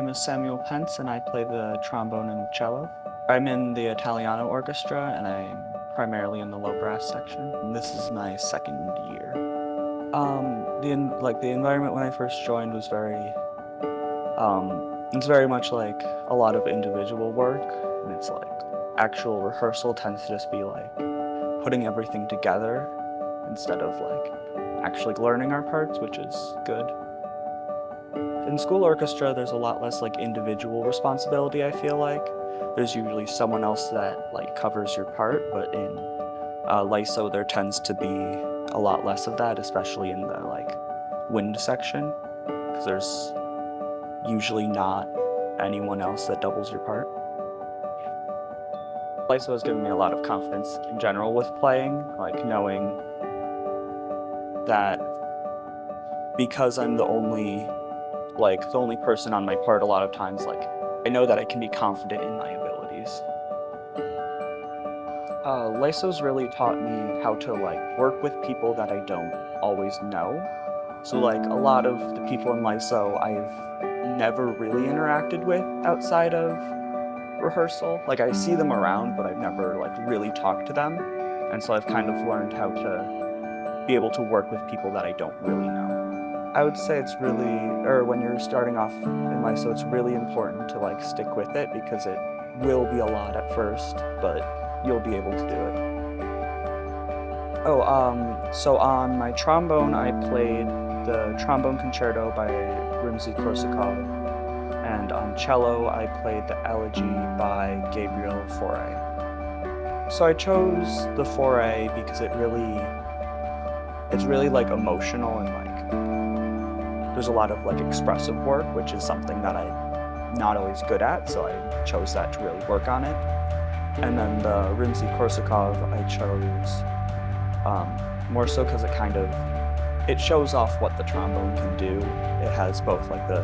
name is Samuel Pence, and I play the trombone and cello. I'm in the Italiano Orchestra, and I'm primarily in the low brass section. And this is my second year. The environment when I first joined was it's very much like a lot of individual work, and it's like actual rehearsal tends to just be like putting everything together instead of like actually learning our parts, which is good. In school orchestra, there's a lot less like individual responsibility, I feel like. There's usually someone else that like covers your part, but in LISO there tends to be a lot less of that, especially in the like wind section, because there's usually not anyone else that doubles your part. LISO has given me a lot of confidence in general with playing, like knowing that because I'm the only person on my part a lot of times, like I know that I can be confident in my abilities. LISO's really taught me how to like work with people that I don't always know. So like a lot of the people in LISO I've never really interacted with outside of rehearsal. Like I see them around, but I've never like really talked to them. And so I've kind of learned how to be able to work with people that I don't really know. I would say it's really, or when you're starting off in LISO, it's really important to like stick with it because it will be a lot at first, but you'll be able to do it. So on my trombone, I played the Trombone Concerto by Rimsky-Korsakov, and on cello, I played the Elegy by Gabriel Fauré. So I chose the Fauré because it's really like emotional and like there's a lot of like expressive work, which is something that I'm not always good at, so I chose that to really work on it. And then the Rimsky-Korsakov I chose more so because it shows off what the trombone can do. It has both like the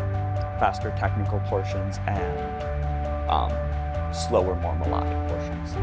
faster technical portions and slower, more melodic portions.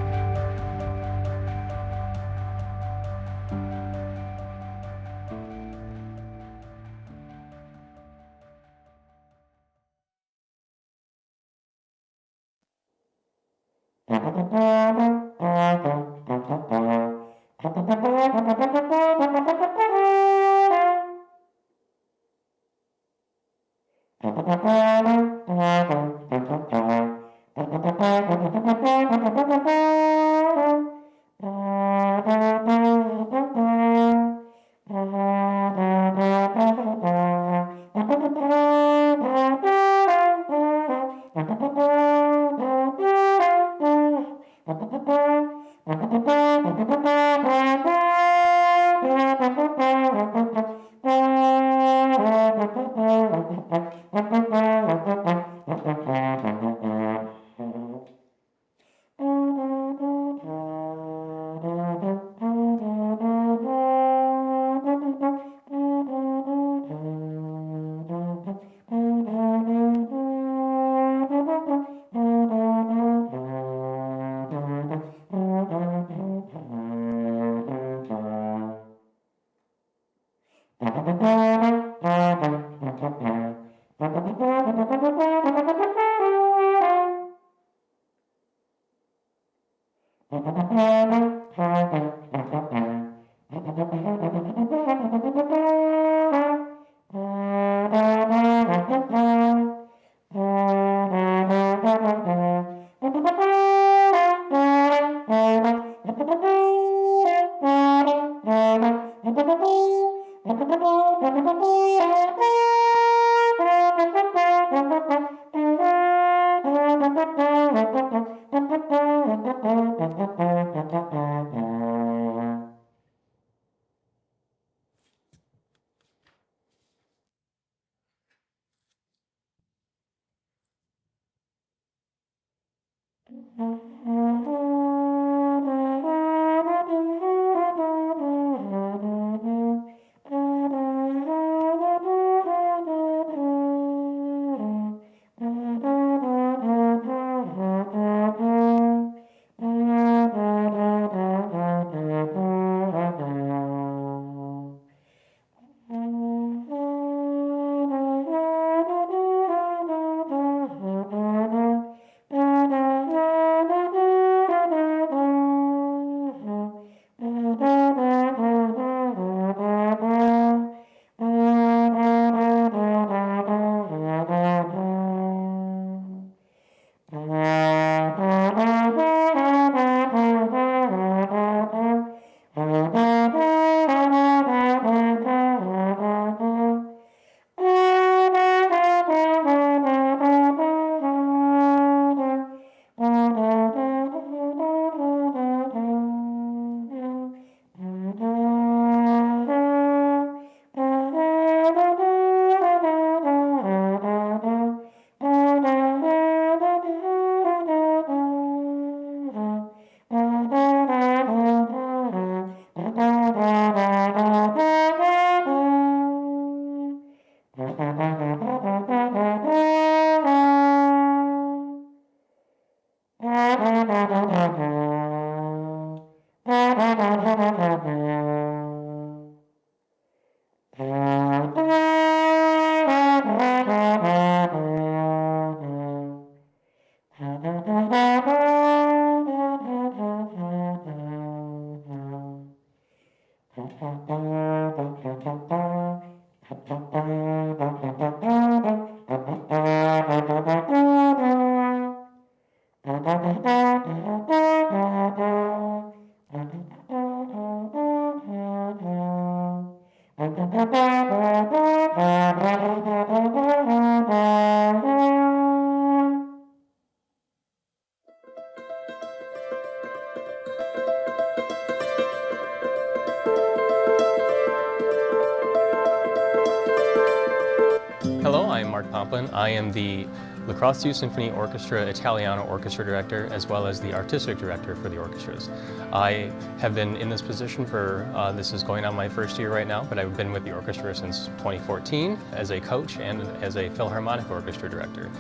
Pomplin. I am the Lacrosse Youth Symphony Orchestra Italiano Orchestra Director, as well as the Artistic Director for the orchestras. I have been in this position for, this is going on my first year right now, but I've been with the orchestra since 2014 as a coach and as a Philharmonic Orchestra Director.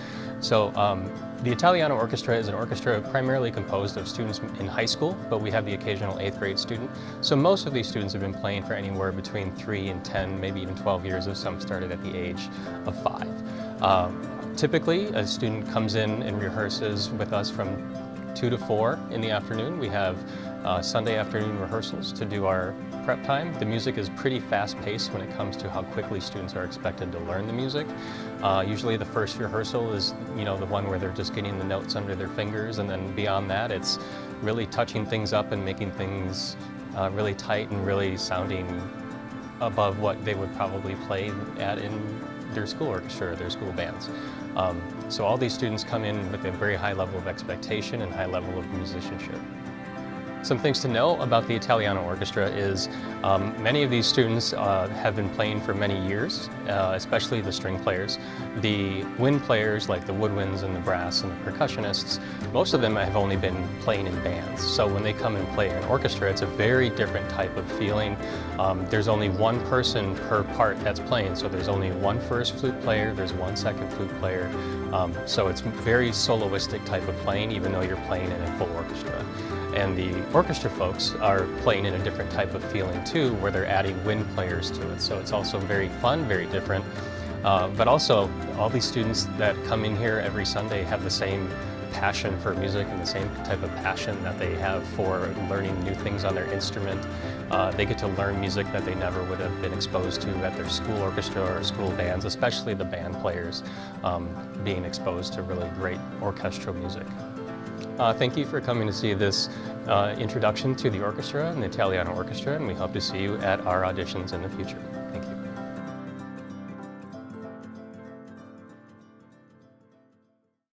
So the Italiano Orchestra is an orchestra primarily composed of students in high school, but we have the occasional 8th grade student. So most of these students have been playing for anywhere between 3 and 10, maybe even 12 years, if some started at the age of 5. Typically, a student comes in and rehearses with us from 2 to 4 in the afternoon. We have Sunday afternoon rehearsals to do our prep time. The music is pretty fast-paced when it comes to how quickly students are expected to learn the music. Usually the first rehearsal is, the one where they're just getting the notes under their fingers, and then beyond that, it's really touching things up and making things really tight and really sounding above what they would probably play at in their school orchestra or their school bands. So all these students come in with a very high level of expectation and high level of musicianship. Some things to know about the Italiano Orchestra is many of these students have been playing for many years, especially the string players. The wind players, like the woodwinds and the brass and the percussionists, most of them have only been playing in bands. So when they come and play in an orchestra, it's a very different type of feeling. There's only one person per part that's playing, so there's only one first flute player, there's one second flute player. So it's very soloistic type of playing, even though you're playing in a full orchestra. And the orchestra folks are playing in a different type of feeling too, where they're adding wind players to it. So it's also very fun, very different. But also, all these students that come in here every Sunday have the same passion for music and the same type of passion that they have for learning new things on their instrument. They get to learn music that they never would have been exposed to at their school orchestra or school bands, especially the band players being exposed to really great orchestral music. Thank you for coming to see this introduction to the orchestra and the Italiano Orchestra, and we hope to see you at our auditions in the future.